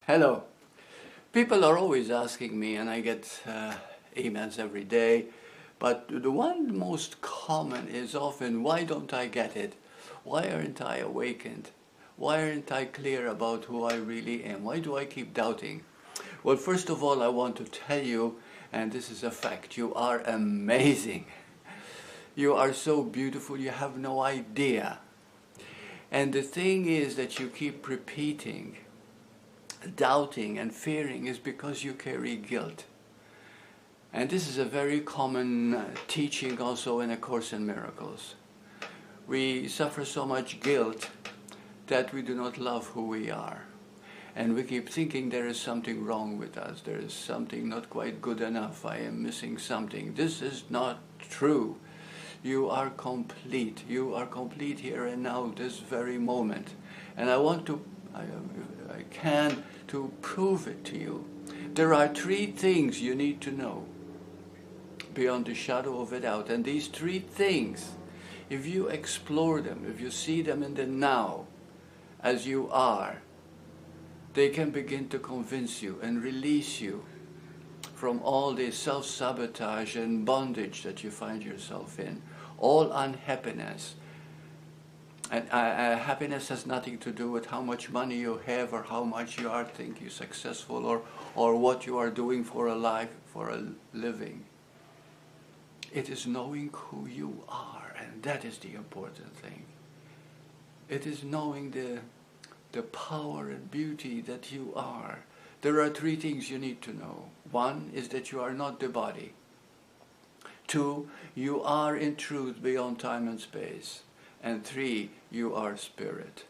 Hello. People are always asking me, and I get emails every day, but the one most common is often, why don't I get it? Why aren't I awakened? Why aren't I clear about who I really am? Why do I keep doubting? Well, first of all, I want to tell you, and this is a fact, you are amazing. You are so beautiful, you have no idea. And the thing is that you keep repeating, doubting and fearing is because you carry guilt. And this is a very common teaching also in A Course in Miracles. We suffer so much guilt that we do not love who we are. And we keep thinking there is something wrong with us. There is something not quite good enough. I am missing something. This is not true. You are complete. You are complete here and now, this very moment. And I want to, I can, to prove it to you. There are three things you need to know beyond the shadow of a doubt. And these three things, if you explore them, if you see them in the now, as you are, they can begin to convince you and release you from all the self-sabotage and bondage that you find yourself in. All unhappiness. And happiness has nothing to do with how much money you have or how much you think you're successful or what you are doing for a life, for a living. It is knowing who you are, and that is the important thing. It is knowing the power and beauty that you are. There are three things you need to know. One is that you are not the body. Two, you are in truth beyond time and space. And three, you are spirit.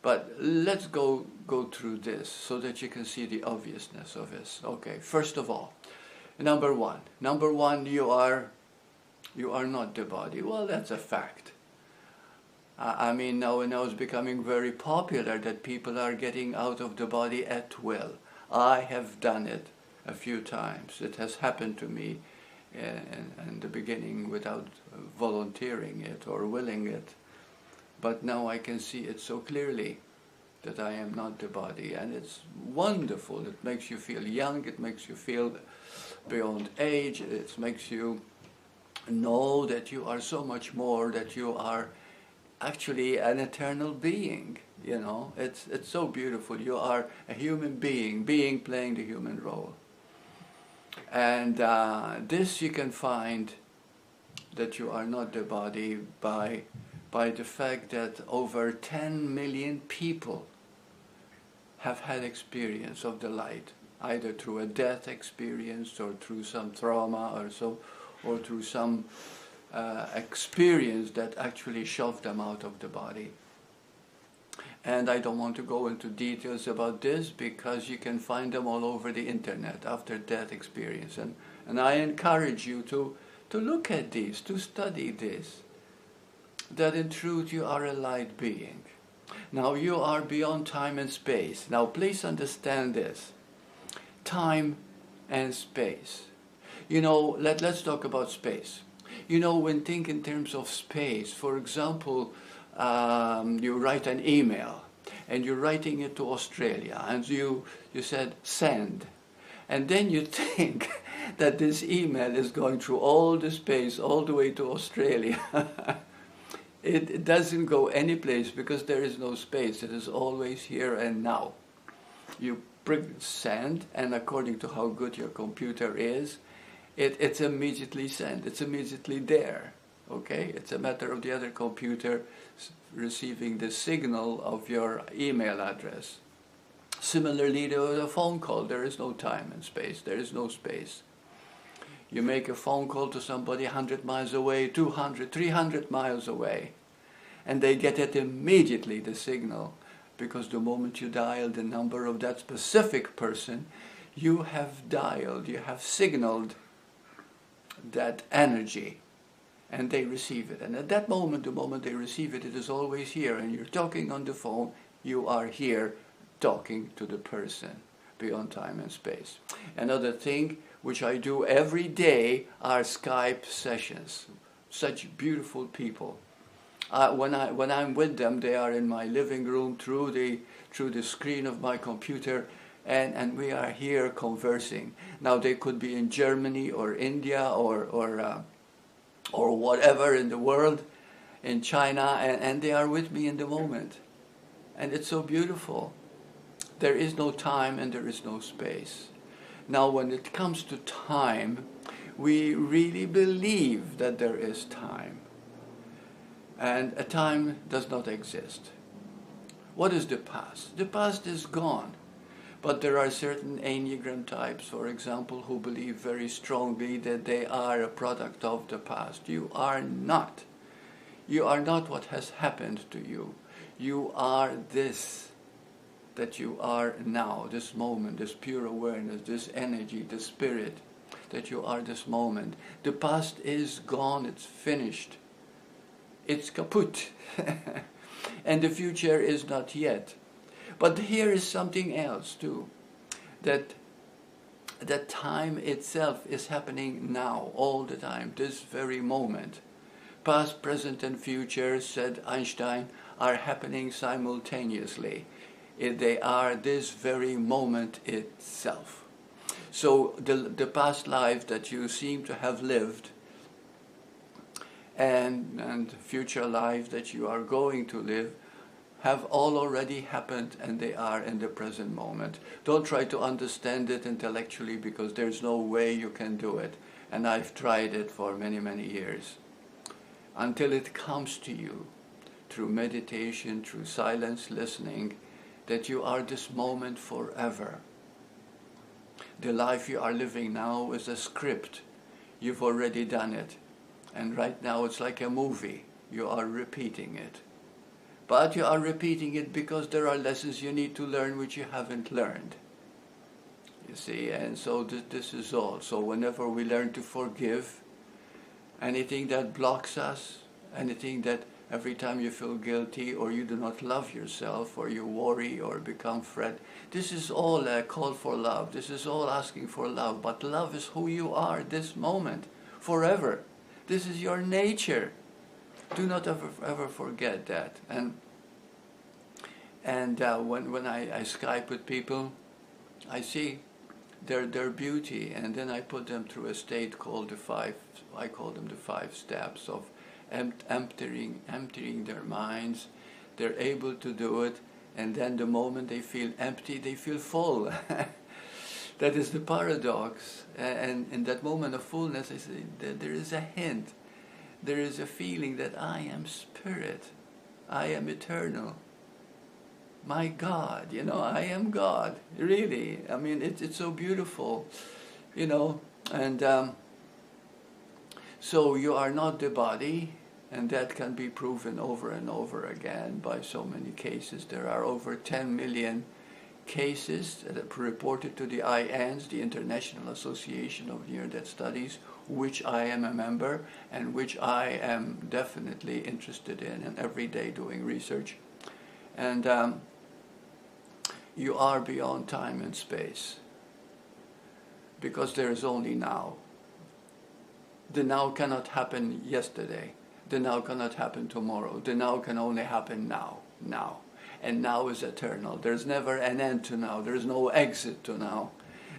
But let's go through this so that you can see the obviousness of this. Okay, first of all, number one, you are not the body. Well, that's a fact. I mean, now it's becoming very popular that people are getting out of the body at will. I have done it a few times. It has happened to me in the beginning without volunteering it or willing it. But now I can see it so clearly that I am not the body. And it's wonderful. It makes you feel young. It makes you feel beyond age. It makes you know that you are so much more, that you are actually an eternal being. You know, it's so beautiful. You are a human being playing the human role. And this you can find that you are not the body by the fact that over 10 million people have had experience of the light, either through a death experience or through some trauma or through some experience that actually shoved them out of the body. And I don't want to go into details about this because you can find them all over the internet after death experience. And I encourage you to look at these, to study this, that in truth you are a light being. Now you are beyond time and space. Now please understand this. Time and space. You know, let's talk about space. You know, when think in terms of space, for example, you write an email and you're writing it to Australia and you said send, and then you think that this email is going through all the space all the way to Australia. It doesn't go any place because there is no space. It is always here and now. You send, and according to how good your computer is, it's immediately sent. It's immediately there. Okay? It's a matter of the other computer receiving the signal of your email address. Similarly, to a phone call, there is no time and space. There is no space. You make a phone call to somebody 100 miles away, 200, 300 miles away, and they get it immediately, the signal, because the moment you dial the number of that specific person, you have dialed, you have signaled that energy, and they receive it. And at that moment, the moment they receive it, it is always here. And you're talking on the phone, you are here talking to the person beyond time and space. Another thing which I do every day are Skype sessions. Such beautiful people. When I'm with them, they are in my living room through the screen of my computer, and we are here conversing. Now they could be in Germany or India or whatever in the world, in China, and they are with me in the moment. And it's so beautiful. There is no time and there is no space. Now when it comes to time, we really believe that there is time. And a time does not exist. What is the past? The past is gone. But there are certain Enneagram types, for example, who believe very strongly that they are a product of the past. You are not. You are not what has happened to you. You are this that you are now, this moment, this pure awareness, this energy, this spirit, that you are this moment. The past is gone, it's finished. It's kaput. And the future is not yet. But here is something else too, that time itself is happening now, all the time, this very moment. Past, present, and future, said Einstein, are happening simultaneously. They are this very moment itself. So the past life that you seem to have lived and future life that you are going to live have all already happened, and they are in the present moment. Don't try to understand it intellectually, because there's no way you can do it. And I've tried it for many, many years. Until it comes to you through meditation, through silence, listening, that you are this moment forever. The life you are living now is a script. You've already done it. And right now it's like a movie. You are repeating it. But you are repeating it because there are lessons you need to learn which you haven't learned. You see, and so this is all. So whenever we learn to forgive, anything that blocks us, anything that every time you feel guilty or you do not love yourself or you worry or become fret, this is all a call for love. This is all asking for love. But love is who you are this moment, forever. This is your nature. Do not ever forget that. And when I Skype with people, I see their beauty, and then I put them through a state called I call them the 5 steps of emptying their minds. They're able to do it, and then the moment they feel empty, they feel full. That is the paradox. And in that moment of fullness, I say that there is a hint. There is a feeling that I am spirit. I am eternal. My God, I am God. Really. I mean, it's so beautiful, and so you are not the body, and that can be proven over and over again by so many cases. There are over 10 million cases that are reported to the IANS, the International Association of Near-Death Studies, which I am a member and which I am definitely interested in and every day doing research. And you are beyond time and space, because there is only now. The now cannot happen yesterday. The now cannot happen tomorrow. The now can only happen now. And now is eternal. There's never an end to now. There's no exit to now.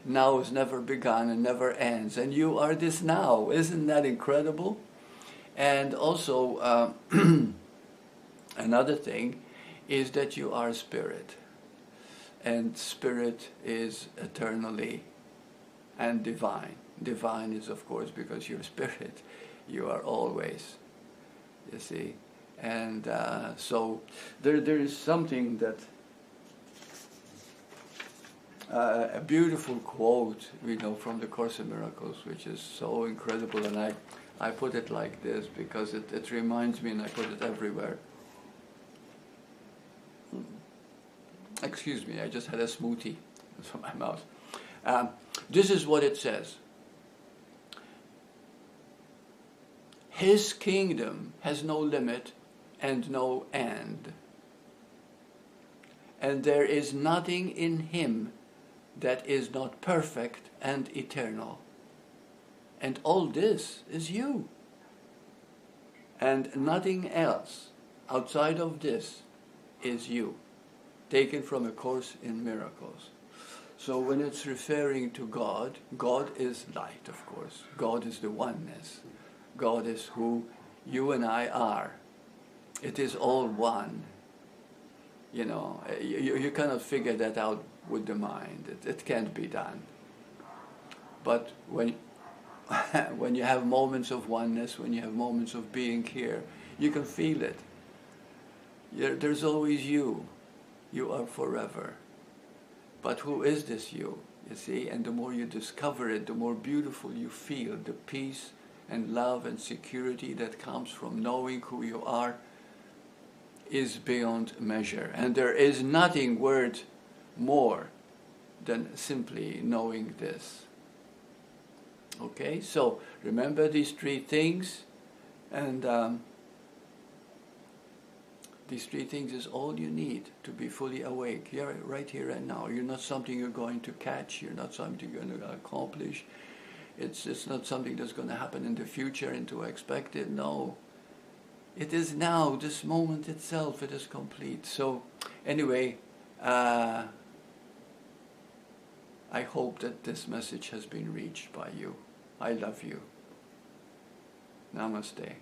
Now is never begun and never ends. And you are this now. Isn't that incredible? And also, another thing is that you are spirit. And spirit is eternally and divine. Divine is, of course, because you're spirit. You are always, you see. And so there is something that, a beautiful quote, from the Course in Miracles, which is so incredible. And I put it like this because it reminds me, and I put it everywhere. Excuse me, I just had a smoothie from my mouth. This is what it says. His kingdom has no limit and no end. And there is nothing in him that is not perfect and eternal. And all this is you. And nothing else. outside of this is you, taken from A Course in Miracles. So when it's referring to God, God is light, of course. God is the oneness. God is who you and I are. It is all one. You know, you cannot figure that out with the mind. It can't be done. But when when you have moments of oneness, when you have moments of being here, you can feel it. There's always you. You are forever. But who is this you? You see, and the more you discover it, the more beautiful you feel. The peace and love and security that comes from knowing who you are is beyond measure. And there is nothing worth more than simply knowing this. Okay, so remember these three things, and these three things is all you need to be fully awake. You're right here and now. You're not something you're going to catch. You're not something you're going to accomplish. It's not something that's going to happen in the future and to expect it. No. It is now, this moment itself. It is complete. So anyway, I hope that this message has been reached by you. I love you. Namaste.